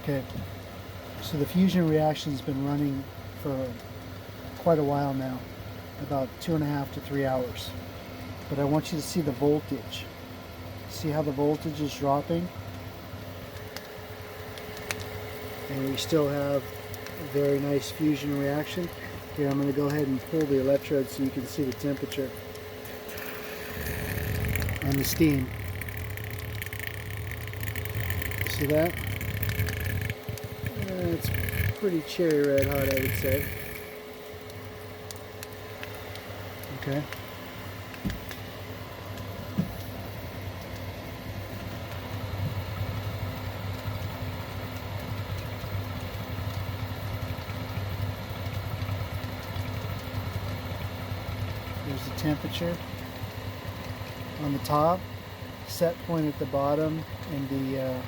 Okay, so the fusion reaction's been running for quite a while now, about 2.5 to 3 hours. But I want you to see the voltage. See how the voltage is dropping? And we still have a very nice fusion reaction. Here, I'm going to go ahead and pull the electrode so you can see the temperature and the steam. See that? It's pretty cherry red hot, I would say. Okay. There's the temperature on the top, set point at the bottom, and the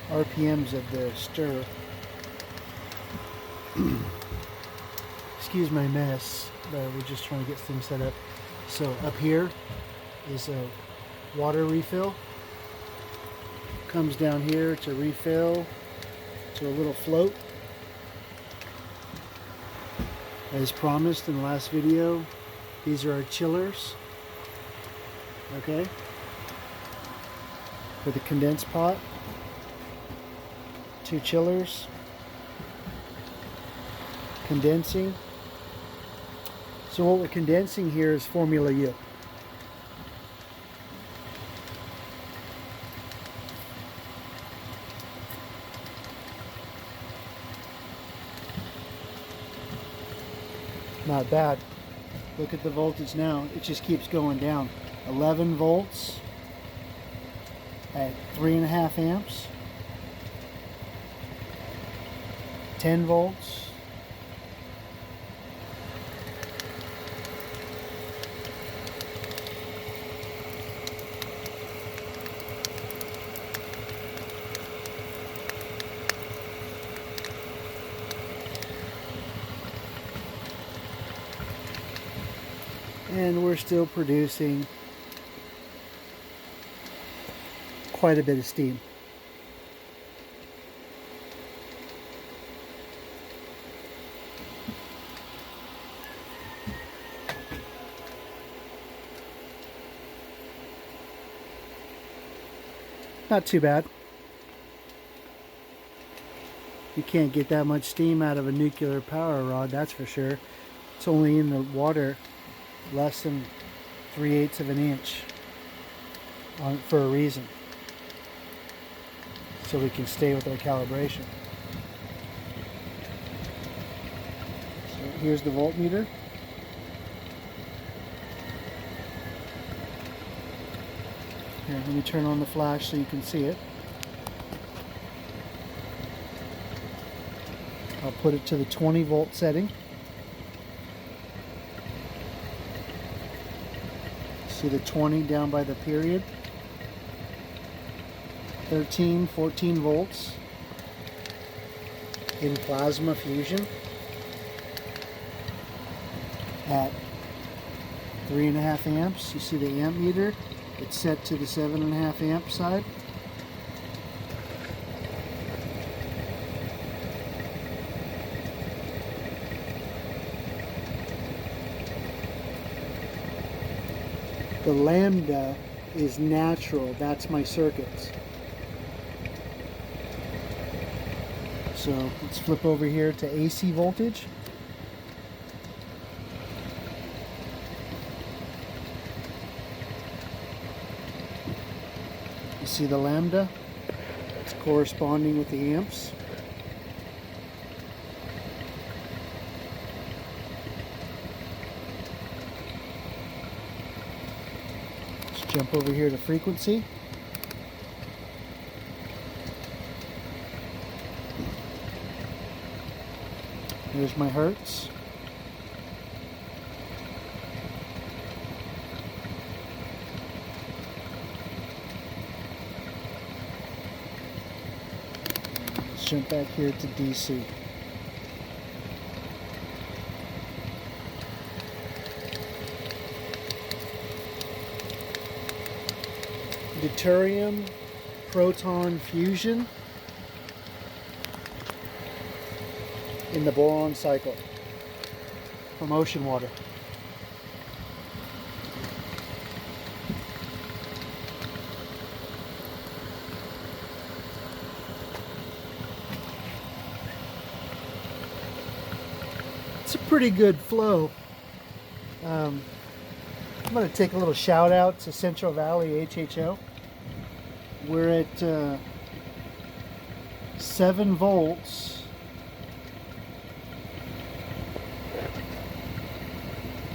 RPMs of the stir. Excuse my mess, but we're just trying to get things set up. So up here is a water refill. Comes down here to refill to a little float. As promised in the last video, these are our chillers. Okay, for the condensed pot. 2 chillers. Condensing. So what we're condensing here is Formula U. Not bad. Look at the voltage now. It just keeps going down. 11 volts at 3.5 amps. 10 volts. And we're still producing quite a bit of steam. Not too bad. You can't get that much steam out of a nuclear power rod, that's for sure. It's only in the water less than 3/8 of an inch for a reason. So we can stay with our calibration. So here's the voltmeter. Here, let me turn on the flash so you can see it. I'll put it to the 20 volt setting. See the 20 down by the period. 13, 14 volts in plasma fusion at 3.5 amps. You see the amp meter? It's set to the 7.5 amp side. The lambda is natural. That's my circuits. So let's flip over here to AC voltage. You see the lambda? It's corresponding with the amps. Let's jump over here to frequency. Here's my hertz. Let's jump back here to DC. Deuterium proton fusion in the boron cycle from ocean water. It's a pretty good flow. I'm going to take a little shout out to Central Valley HHO. We're at 7 volts,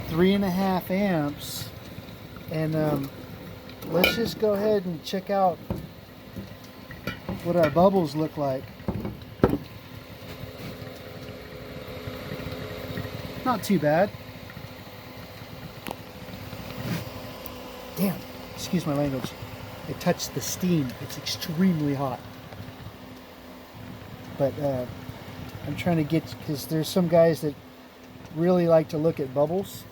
3.5 amps, and let's just go ahead and check out what our bubbles look like. Not too bad. Damn, excuse my language. I touched the steam. It's extremely hot. But I'm trying to get, because there's some guys that really like to look at bubbles.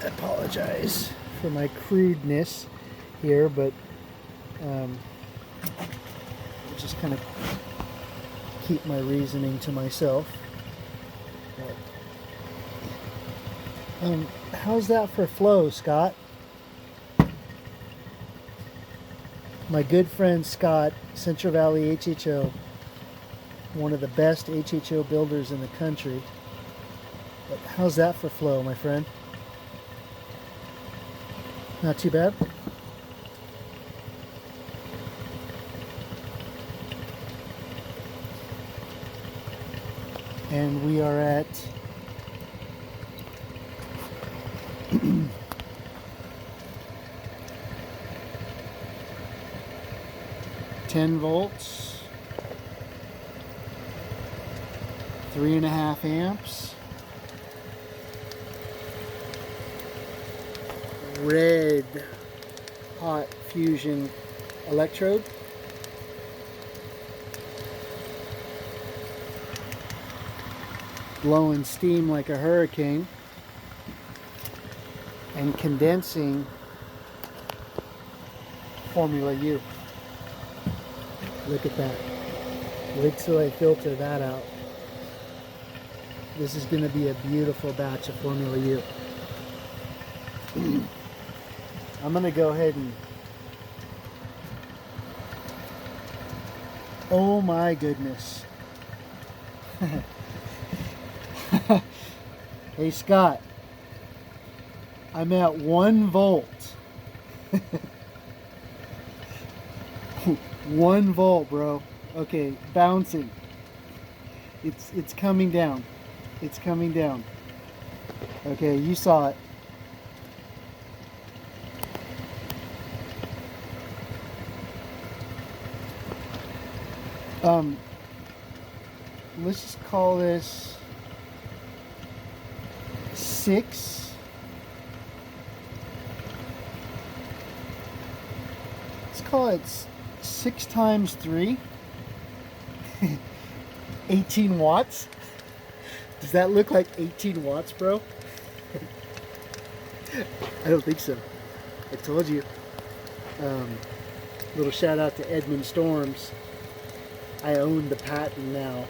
I apologize for my crudeness here, but just kind of keep my reasoning to myself. How's that for flow, Scott? My good friend Scott, Central Valley HHO, one of the best HHO builders in the country. But how's that for flow, my friend? Not too bad? And we are at 10 volts, 3.5 amps, red hot fusion electrode, blowing steam like a hurricane, and condensing Formula U. Look at that. Wait till I filter that out. This is going to be a beautiful batch of Formula U. I'm going to go ahead and... Oh my goodness. Hey Scott, I'm at 1 volt. 1 volt, bro. Okay, bouncing. It's coming down. It's coming down. Okay, you saw it. Let's just call this 6. Let's call it 6 times 3. 18 watts. Does that look like 18 watts, bro? I don't think so. I told you. Little shout out to Edmond Storms. I own the patent now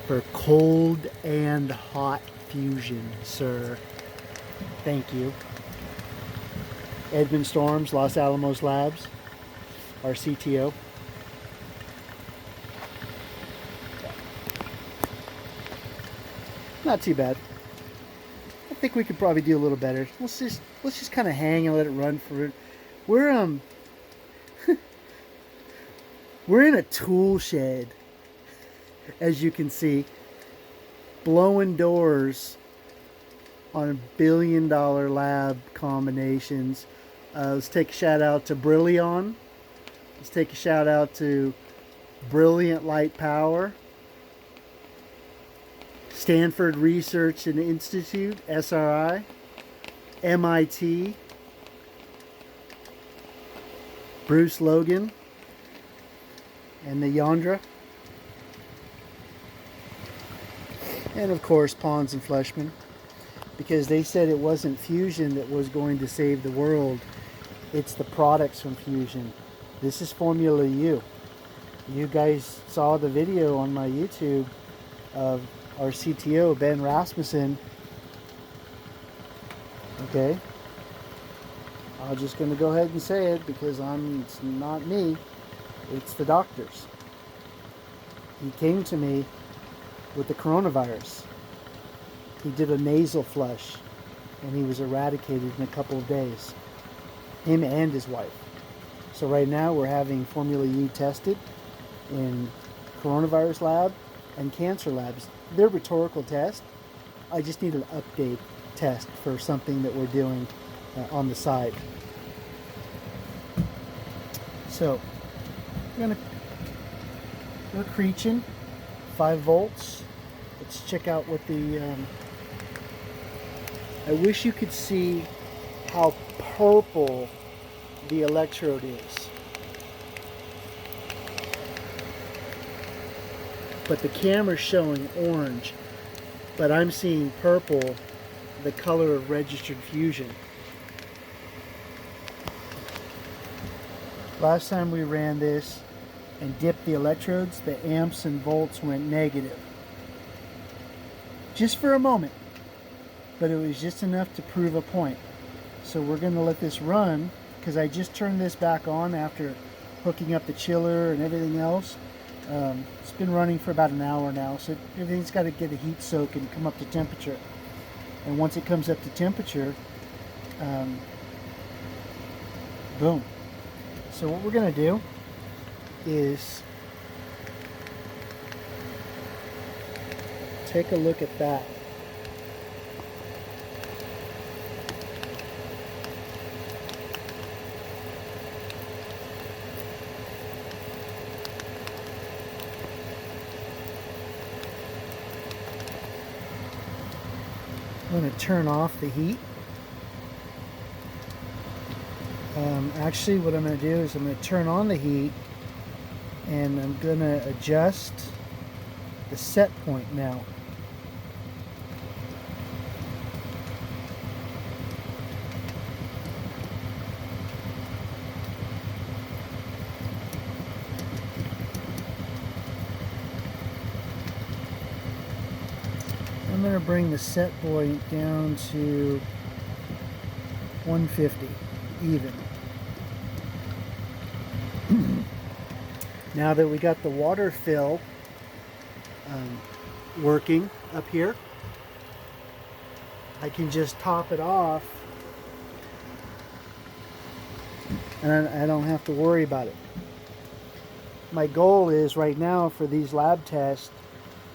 for cold and hot fusion, sir. Thank you. Edmond Storms, Los Alamos Labs, our CTO. Not too bad. I think we could probably do a little better. Let's just kind of hang and let it run for it. We're we're in a tool shed, as you can see, blowing doors on $1 billion lab combinations. Let's take a shout out to Brillion. Let's take a shout out to Brilliant Light Power, Stanford Research and Institute, SRI, MIT, Bruce Logan, and the Yondra, and of course Pons and Fleshman, because they said it wasn't fusion that was going to save the world, it's the products from fusion. This is Formula U. You guys saw the video on my YouTube of our CTO, Ben Rasmussen. Okay. I'm just going to go ahead and say it because it's not me. It's the doctors. He came to me with the coronavirus. He did a nasal flush and he was eradicated in a couple of days. Him and his wife. So right now we're having Formula U tested in coronavirus lab and cancer labs. They're rhetorical tests. I just need an update test for something that we're doing on the side. So we're Creechin, 5 volts. Let's check out what the I wish you could see how purple the electrode is. But the camera's showing orange, but I'm seeing purple, the color of registered fusion. Last time we ran this and dipped the electrodes, the amps and volts went negative. Just for a moment, but it was just enough to prove a point. So we're going to let this run, because I just turned this back on after hooking up the chiller and everything else. It's been running for about an hour now, so everything's got to get a heat soak and come up to temperature. And once it comes up to temperature, boom. So what we're going to do is take a look at that. I'm going to turn off the heat. Actually, what I'm going to do is I'm going to turn on the heat, and I'm going to adjust the set point now. I'm going to bring the set point down to 150 even. Now that we got the water fill working up here, I can just top it off and I don't have to worry about it. My goal is right now for these lab tests,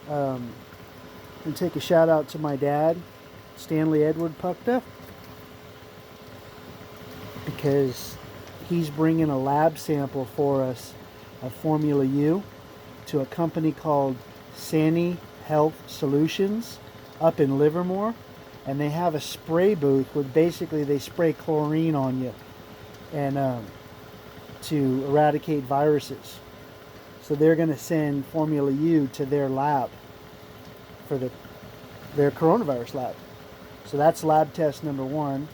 and take a shout out to my dad, Stanley Edward Puckta, because he's bringing a lab sample for us of Formula U to a company called Sani Health Solutions up in Livermore, and they have a spray booth where basically they spray chlorine on you and to eradicate viruses. So they're going to send Formula U to their lab for their coronavirus lab. So that's lab test number 1.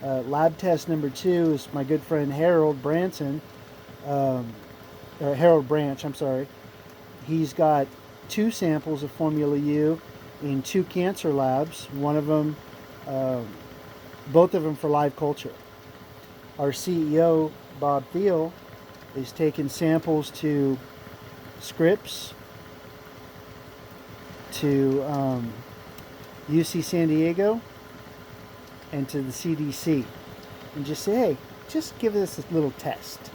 Lab test number 2 is my good friend Harold Branch, I'm sorry. He's got 2 samples of Formula U in 2 cancer labs, one of them, both of them for live culture. Our CEO, Bob Thiel, is taking samples to Scripps, to UC San Diego, and to the CDC, and just say, hey, just give us a little test.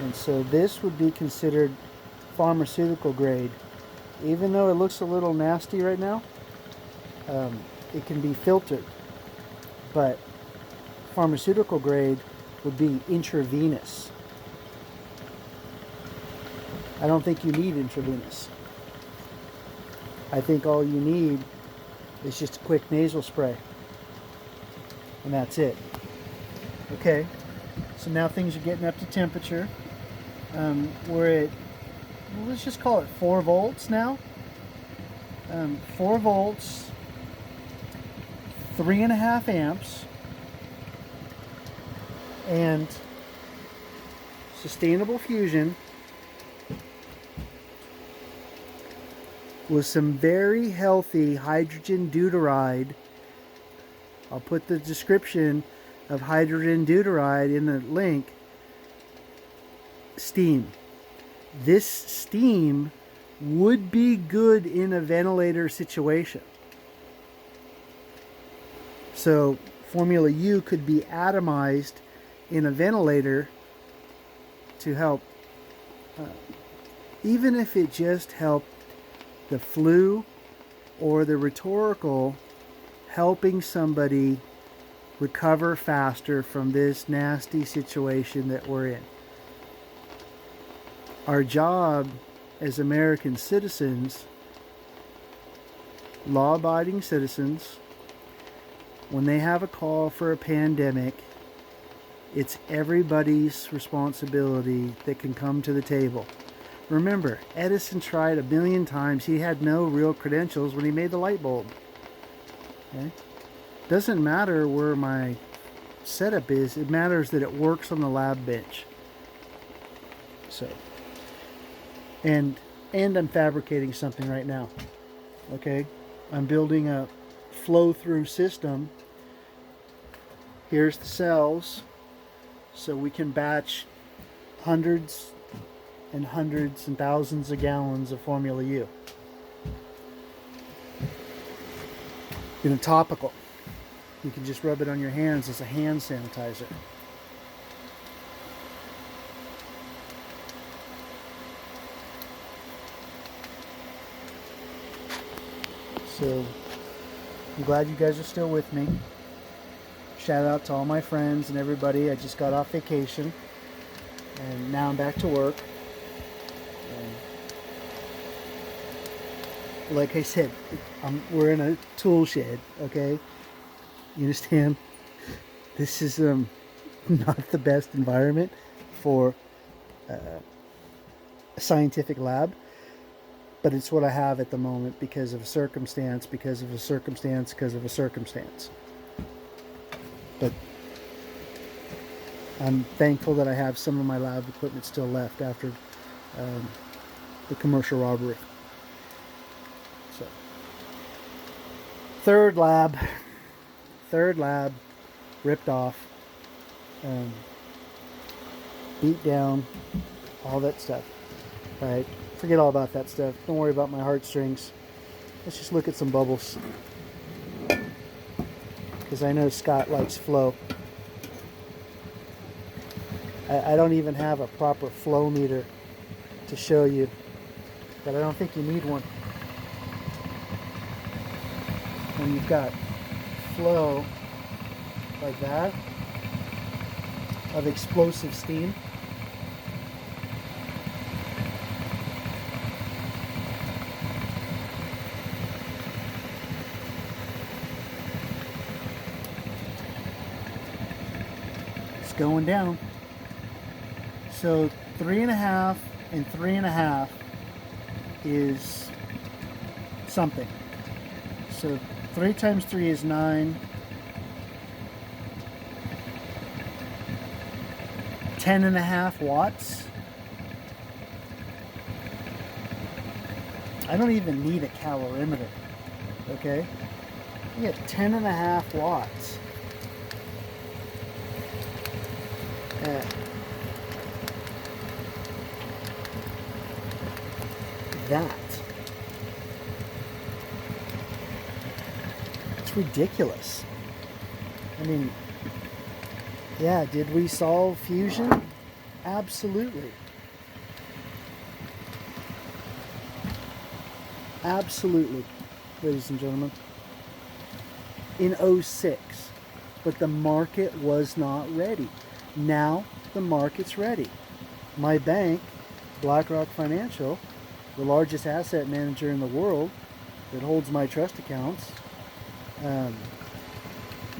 And so this would be considered pharmaceutical grade. Even though it looks a little nasty right now, it can be filtered. But pharmaceutical grade would be intravenous. I don't think you need intravenous. I think all you need is just a quick nasal spray. And that's it. Okay, so now things are getting up to temperature. We're at, well, let's just call it 4 volts now. 4 volts, 3.5 amps, and sustainable fusion with some very healthy hydrogen deuteride. I'll put the description of hydrogen deuteride in the link. Steam. This steam would be good in a ventilator situation. So Formula U could be atomized in a ventilator to help, even if it just helped the flu or the rhetorical, helping somebody recover faster from this nasty situation that we're in. Our job as American citizens, law-abiding citizens, when they have a call for a pandemic, it's everybody's responsibility that can come to the table. Remember, Edison tried 1,000,000 times. He had no real credentials when he made the light bulb. Okay? Doesn't matter where my setup is. It matters that it works on the lab bench. So, and I'm fabricating something right now. Okay? I'm building a flow-through system. Here's the cells. So we can batch hundreds and hundreds and thousands of gallons of Formula U. In a topical. You can just rub it on your hands as a hand sanitizer. So, I'm glad you guys are still with me. Shout out to all my friends and everybody. I just got off vacation and now I'm back to work. And like I said, we're in a tool shed, okay? You understand? This is not the best environment for a scientific lab, but it's what I have at the moment because of a circumstance, because of a circumstance, because of a circumstance. But I'm thankful that I have some of my lab equipment still left after the commercial robbery. So, third lab ripped off, beat down, all that stuff. All right, forget all about that stuff. Don't worry about my heartstrings. Let's just look at some bubbles, because I know Scott likes flow. I don't even have a proper flow meter to show you, but I don't think you need one. When you've got flow like that of explosive steam, it's going down. So 3.5 and 3.5 is something. So 3 times 3 is 9. 10.5 watts. I don't even need a calorimeter. Okay? I get 10.5 watts. That. It's ridiculous. I mean, yeah, did we solve fusion? Absolutely. Absolutely, ladies and gentlemen. In '06. But the market was not ready. Now the market's ready. My bank, BlackRock Financial, the largest asset manager in the world that holds my trust accounts,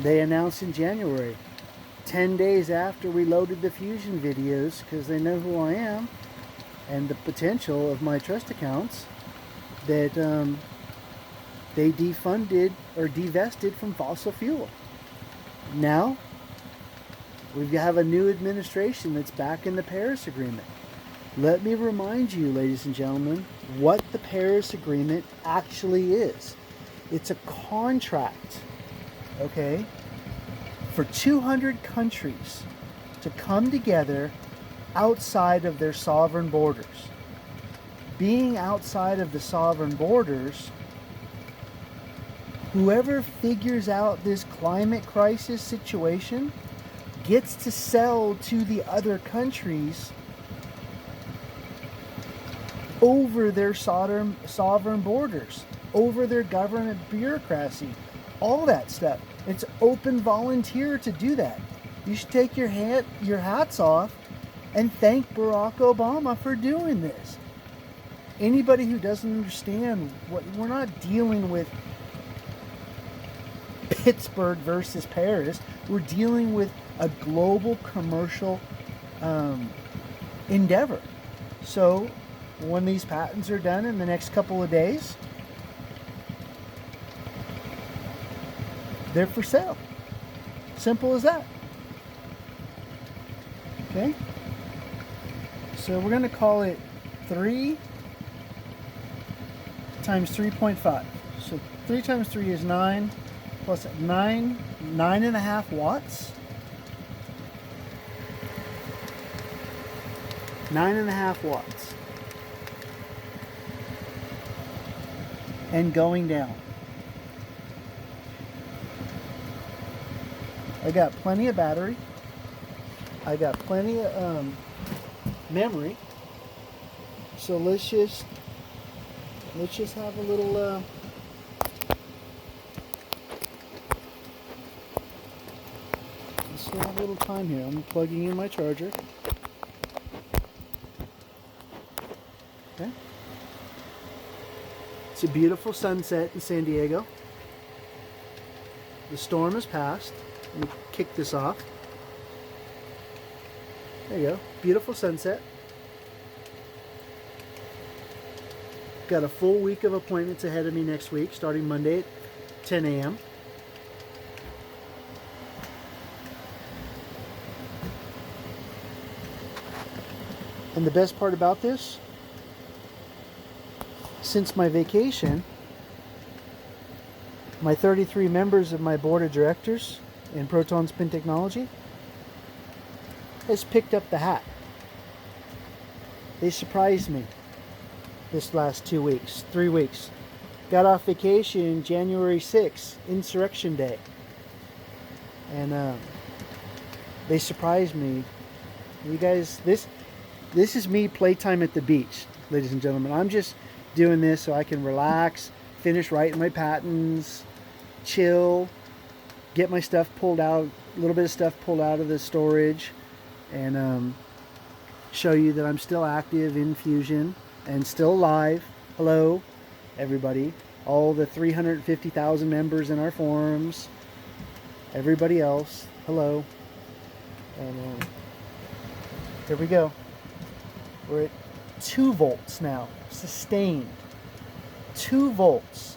they announced in January, 10 days after we loaded the fusion videos, because they know who I am and the potential of my trust accounts, that they defunded or divested from fossil fuel. Now, We have a new administration that's back in the Paris Agreement. Let me remind you, ladies and gentlemen, what the Paris Agreement actually is. It's a contract, okay, for 200 countries to come together outside of their sovereign borders. Being outside of the sovereign borders, whoever figures out this climate crisis situation gets to sell to the other countries over their sovereign borders, over their government bureaucracy, all that stuff. It's open volunteer to do that. You should take your hats off and thank Barack Obama for doing this. Anybody who doesn't understand we're not dealing with Pittsburgh versus Paris. We're dealing with a global commercial endeavor. So when these patents are done in the next couple of days, they're for sale. Simple as that. Okay? So we're going to call it 3 times 3.5. So 3 times 3 is 9, plus 9.5 watts. 9.5 watts. And going down. I got plenty of battery. I got plenty of memory. So let's just have a little let's have a little time here. I'm plugging in my charger. Okay. It's a beautiful sunset in San Diego. The storm has passed. Let me kick this off. There you go. Beautiful sunset. Got a full week of appointments ahead of me next week, starting Monday at 10 a.m. And the best part about this, since my vacation, my 33 members of my board of directors in Proton Spin Technology has picked up the hat. They surprised me this last 2 weeks, 3 weeks. Got off vacation January 6th, Insurrection Day. And they surprised me. You guys, this is me playtime at the beach, ladies and gentlemen. I'm just doing this so I can relax, finish writing my patents, chill, get my stuff pulled out, a little bit of stuff pulled out of the storage, and show you that I'm still active in Fusion and still alive. Hello, everybody. All the 350,000 members in our forums. Everybody else, hello. And here we go. We're at 2 volts now, sustained. 2 volts.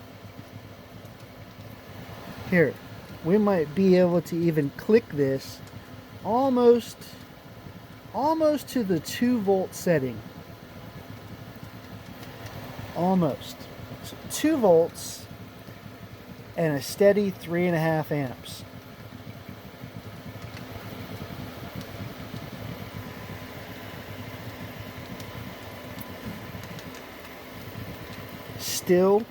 Here, we might be able to even click this almost to the 2 volt setting. Almost. So 2 volts and a steady 3.5 amps. Still,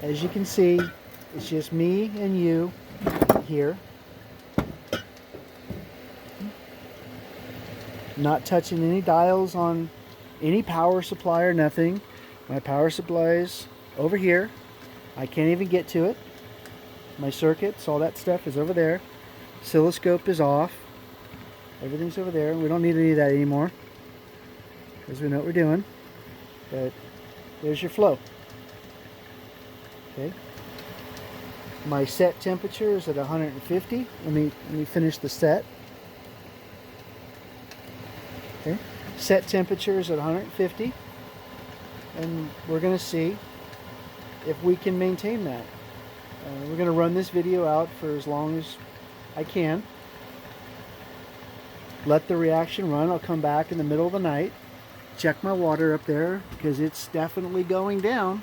as you can see, it's just me and you here. Not touching any dials on any power supply or nothing. My power supply is over here. I can't even get to it. My circuits, all that stuff is over there. Oscilloscope is off. Everything's over there. We don't need any of that anymore because we know what we're doing. But there's your flow. Okay. My set temperature is at 150. Let me finish the set. Okay. Set temperature is at 150, and we're going to see if we can maintain that. We're going to run this video out for as long as I can. let the reaction run. I'll come back in the middle of the night, check my water up there, because it's definitely going down.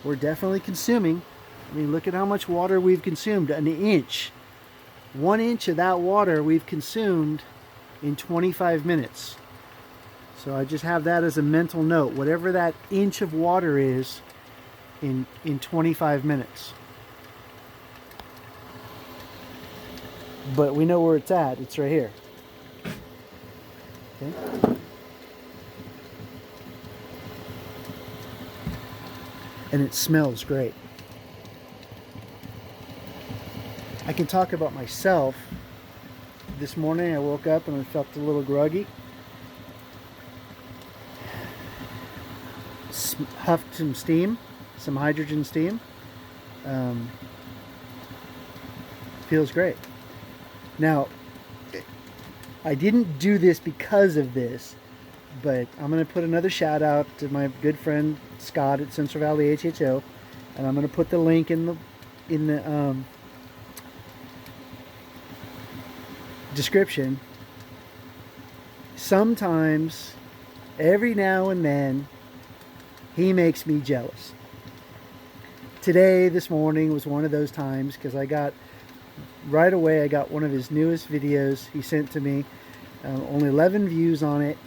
We're definitely consuming. I mean, look at how much water we've consumed. An inch. 1 inch of that water we've consumed in 25 minutes. So I just have that as a mental note. Whatever that inch of water is in 25 minutes. But we know where it's at. It's right here. Okay. And it smells great. I can talk about myself. This morning I woke up and I felt a little groggy. Huffed some steam, some hydrogen steam. Feels great. Now, I didn't do this because of this, but I'm going to put another shout out to my good friend Scott at Central Valley HHO, and I'm going to put the link in the description. Sometimes, every now and then, he makes me jealous. Today, this morning, was one of those times, because right away I got one of his newest videos he sent to me. Only 11 views on it,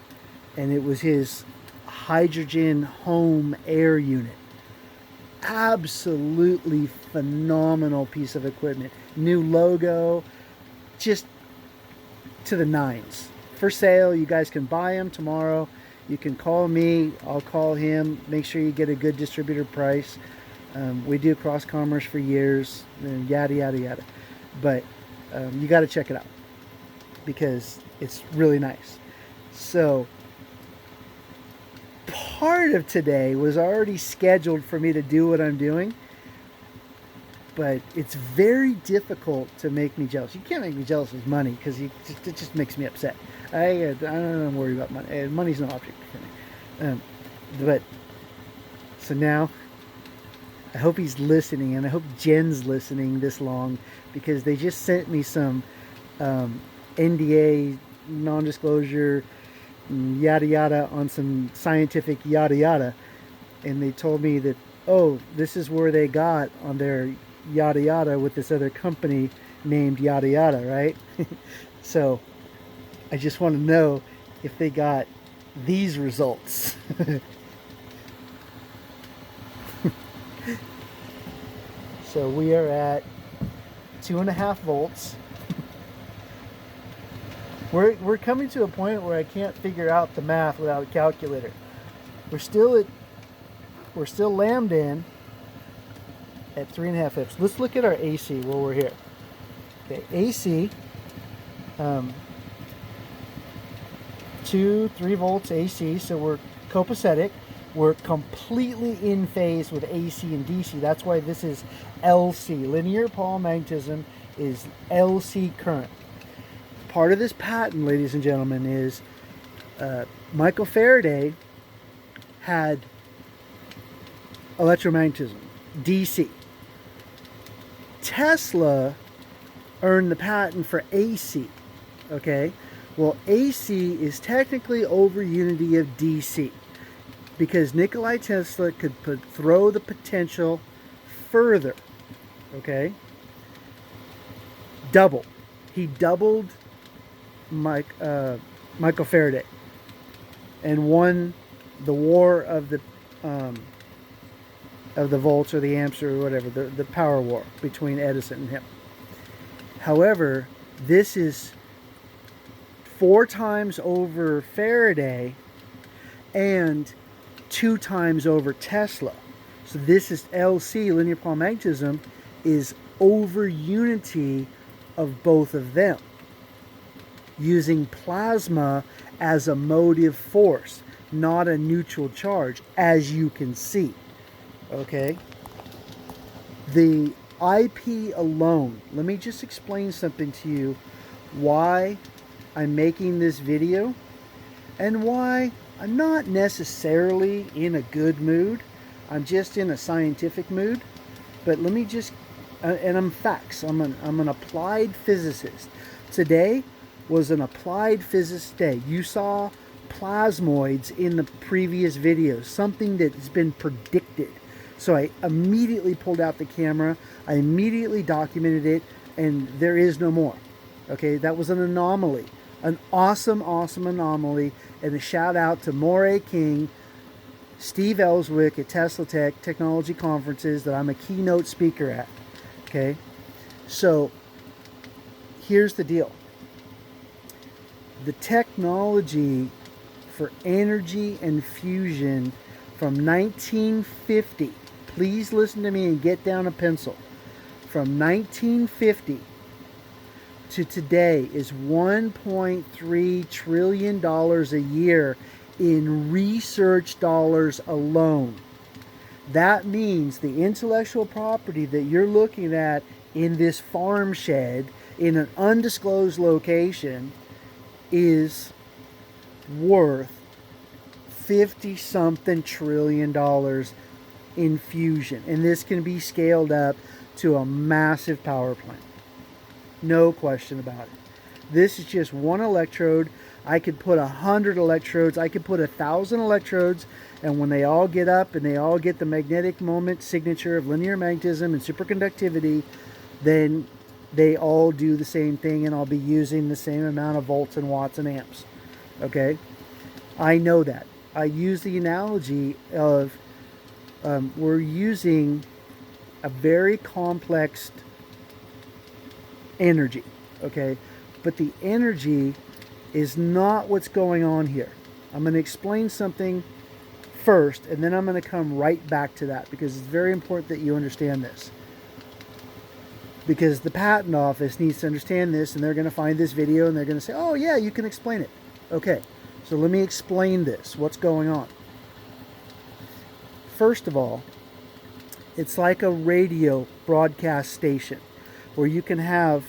and it was his hydrogen home air unit. Absolutely phenomenal piece of equipment. New logo, just to the nines. For sale. You guys can buy them tomorrow. You can call me, I'll call him. Make sure you get a good distributor price. We do cross commerce for years, and yada yada yada. But you got to check it out, because it's really nice. So part of today was already scheduled for me to do what I'm doing, but it's very difficult to make me jealous. You can't make me jealous with money, because it just makes me upset. I don't worry about money. Money's no object for me. But so now I hope he's listening, and I hope Jen's listening this long, because they just sent me some NDA, non-disclosure, yada yada, on some scientific yada yada, and they told me that, oh, this is where they got on their yada yada with this other company named yada yada, right? So I just want to know if they got these results. So we are at 2.5 volts. We're coming to a point where I can't figure out the math without a calculator. We're still lammed in at 3.5 amps. Let's look at our AC while we're here. Okay, AC, 2-3 volts AC, so we're copacetic. We're completely in phase with AC and DC. That's why this is LC. Linear Paul magnetism is LC current. Part of this patent, ladies and gentlemen, is Michael Faraday had electromagnetism, DC. Tesla earned the patent for AC. Okay? Well, AC is technically over unity of DC, because Nikolai Tesla could throw the potential further. Okay? Double. He doubled Michael Faraday and won the war of the volts or the amps or whatever, the power war between Edison and him. However, this is 4 times over Faraday and 2 times over Tesla. So this is LC, linear Paul magnetism, is over unity of both of them, using plasma as a motive force, not a neutral charge, as you can see. Okay? The IP alone, let me just explain something to you, why I'm making this video and why I'm not necessarily in a good mood. I'm just in a scientific mood. But let me just, and I'm facts. I'm an applied physicist. Today, was an applied physicist today. You saw plasmoids in the previous videos, something that has been predicted. So I immediately pulled out the camera, I immediately documented it, and there is no more. Okay, that was an anomaly, an awesome, awesome anomaly, and a shout out to Moray King, Steve Ellswick at Tesla Tech Technology Conferences that I'm a keynote speaker at. Okay, so here's the deal. The technology for energy and fusion from 1950, please listen to me and get down a pencil, from 1950 to today is $1.3 trillion a year in research dollars alone. That means the intellectual property that you're looking at in this farm shed in an undisclosed location is worth 50-something trillion dollars in fusion. And this can be scaled up to a massive power plant. No question about it. This is just one electrode. I could put 100 electrodes. I could put 1,000 electrodes. And when they all get up and they all get the magnetic moment signature of linear magnetism and superconductivity, then they all do the same thing, and I'll be using the same amount of volts and watts and amps. Okay? I know that. I use the analogy of we're using a very complex energy, okay? But the energy is not what's going on here. I'm going to explain something first, and then I'm going to come right back to that, because it's very important that you understand this. Because the patent office needs to understand this, and they're going to find this video and they're going to say, oh yeah, you can explain it. Okay, so let me explain this. What's going on? First of all, it's like a radio broadcast station where you can have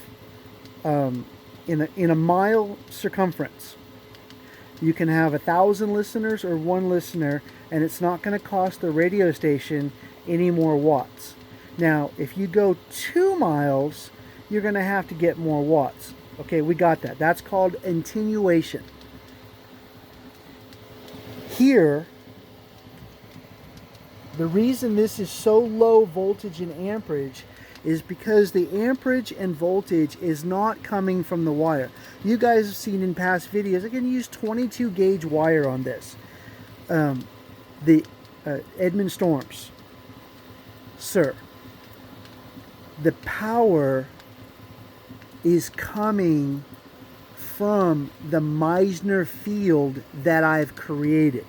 in a mile circumference, you can have 1,000 listeners or one listener, and it's not going to cost the radio station any more watts. Now, if you go 2 miles, you're going to have to get more watts. Okay, we got that. That's called attenuation. Here, the reason this is so low voltage and amperage is because the amperage and voltage is not coming from the wire. You guys have seen in past videos, I can use 22 gauge wire on this. The Edmond storms. Sir, the power is coming from the Meissner field that I've created.